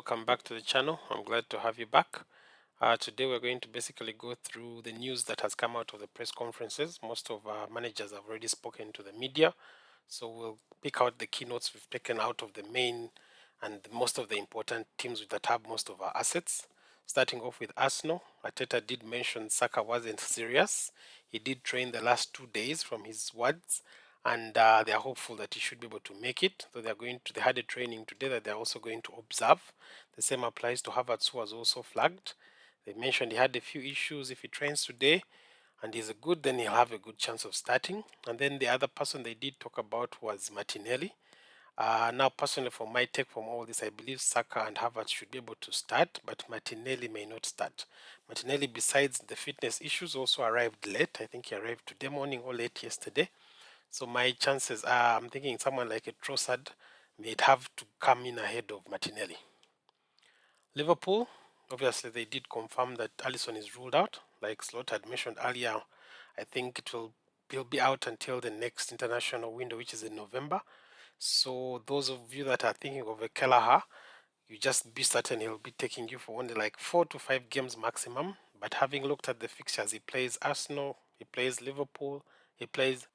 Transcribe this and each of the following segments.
welcome back to the channel. I'm glad to have you back. Today we're going to basically go through the news that has come out of the press conferences. Most of our managers have already spoken to the media, so we'll pick out the keynotes we've taken out of the main and most of the important teams that have most of our assets. Starting off with Arsenal, Arteta did mention Saka wasn't serious. He did train the last 2 days from his words, and they are hopeful that he should be able to make it. So they had a training today that they're also going to observe. The same applies to Havertz, who was also flagged. They mentioned he had a few issues. If he trains today and he's good, then he'll have a good chance of starting. And then the other person they did talk about was Martinelli. Now, personally, for my take from all this, I believe Saka and Havertz should be able to start, but Martinelli may not start. Martinelli, besides the fitness issues, also arrived late. I think he arrived today morning or late yesterday. So my chances are, I'm thinking someone like a Trossard may have to come in ahead of Martinelli. Liverpool, obviously they did confirm that Alisson is ruled out. Like Slot had mentioned earlier, I think he'll be out until the next international window, which is in November. So those of you that are thinking of a Kelleher, you just be certain he'll be taking you for only like 4 to 5 games maximum. But having looked at the fixtures, he plays Arsenal, he plays Liverpool, he plays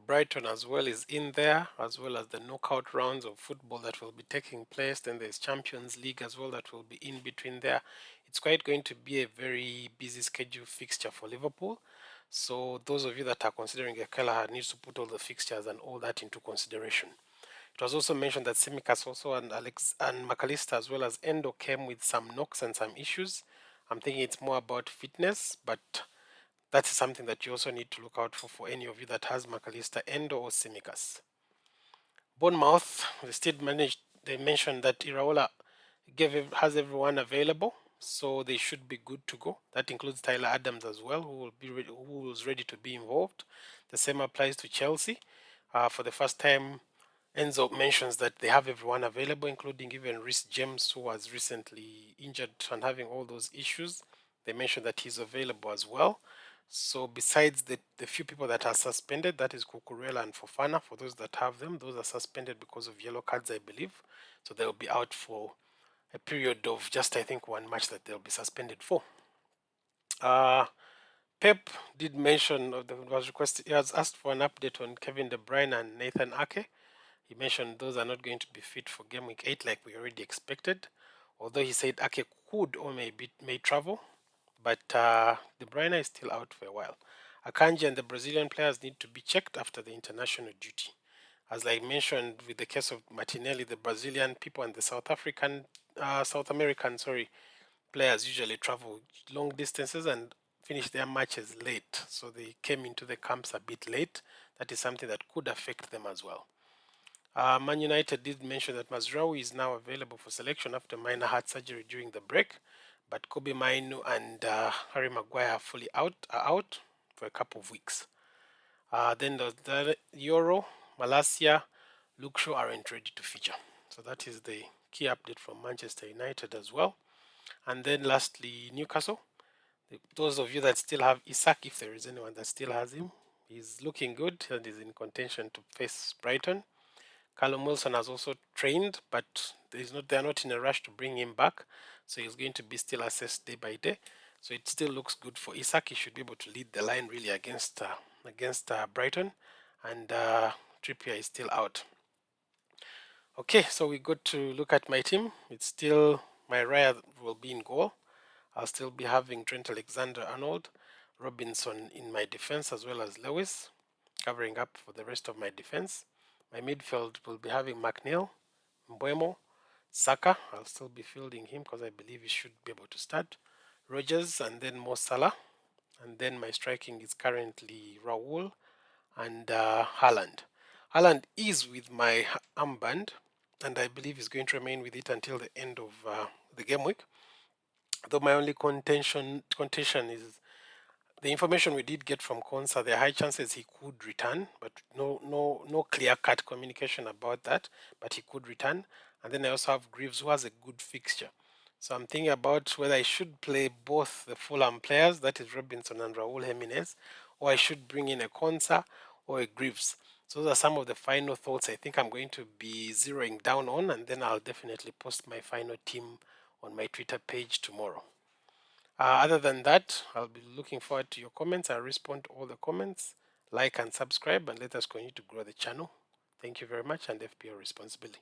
Brighton as well is in there, as well as the knockout rounds of football that will be taking place. Then there's Champions League as well that will be in between there. It's quite going to be a very busy schedule fixture for Liverpool. So those of you that are considering a Kelleher needs to put all the fixtures and all that into consideration. It was also mentioned that Simicas also and Alex and McAllister as well as Endo came with some knocks and some issues. I'm thinking it's more about fitness, but that is something that you also need to look out for any of you that has McAllister, Endo, or Simicas. Bournemouth, they mentioned that Iraola has everyone available, so they should be good to go. That includes Tyler Adams as well, who was ready to be involved. The same applies to Chelsea. For the first time, Enzo mentions that they have everyone available, including even Rhys James, who was recently injured and having all those issues. They mentioned that he's available as well. So besides the few people that are suspended, that is Cucurella and Fofana, for those that have them, those are suspended because of yellow cards, I believe. So they'll be out for a period of just, I think, one match that they'll be suspended for. Pep did mention, he has asked for an update on Kevin De Bruyne and Nathan Ake. He mentioned those are not going to be fit for game week 8 like we already expected. Although he said Ake could or may travel, but De Bruyne is still out for a while. Akanji and the Brazilian players need to be checked after the international duty. As I mentioned with the case of Martinelli, the Brazilian people and the South American, players usually travel long distances and finish their matches late. So they came into the camps a bit late. That is something that could affect them as well. Man United did mention that Mazraoui is now available for selection after minor heart surgery during the break, but Kobe Mainu and Harry Maguire are out for a couple of weeks. Then the Euro, Malasia, Luke Shaw aren't ready to feature. So that is the key update from Manchester United as well. And then lastly, Newcastle. Those of you that still have Isak, if there is anyone that still has him, he's looking good and is in contention to face Brighton. Callum Wilson has also trained, but they're not in a rush to bring him back. So he's going to be still assessed day by day. So it still looks good for Isak. He should be able to lead the line really against Brighton. And Trippier is still out. Okay, so we got to look at my team. It's still my Raya will be in goal. I'll still be having Trent Alexander-Arnold, Robinson in my defense, as well as Lewis, covering up for the rest of my defense. My midfield will be having McNeil, Mbuemo, Saka. I'll still be fielding him because I believe he should be able to start. Rogers and then Mo Salah. And then my striking is currently Raul and Haaland. Haaland is with my armband, and I believe he's going to remain with it until the end of the game week. Though my only contention is the information we did get from Konsa. There are high chances he could return, but no clear-cut communication about that. But he could return. And then I also have Greaves, who has a good fixture. So I'm thinking about whether I should play both the Fulham players, that is Robinson and Raul Jimenez, or I should bring in a Konsa or a Greaves. So those are some of the final thoughts I think I'm going to be zeroing down on, and then I'll definitely post my final team on my Twitter page tomorrow. Other than that, I'll be looking forward to your comments. I'll respond to all the comments. Like and subscribe, and let us continue to grow the channel. Thank you very much, and FPL responsibly.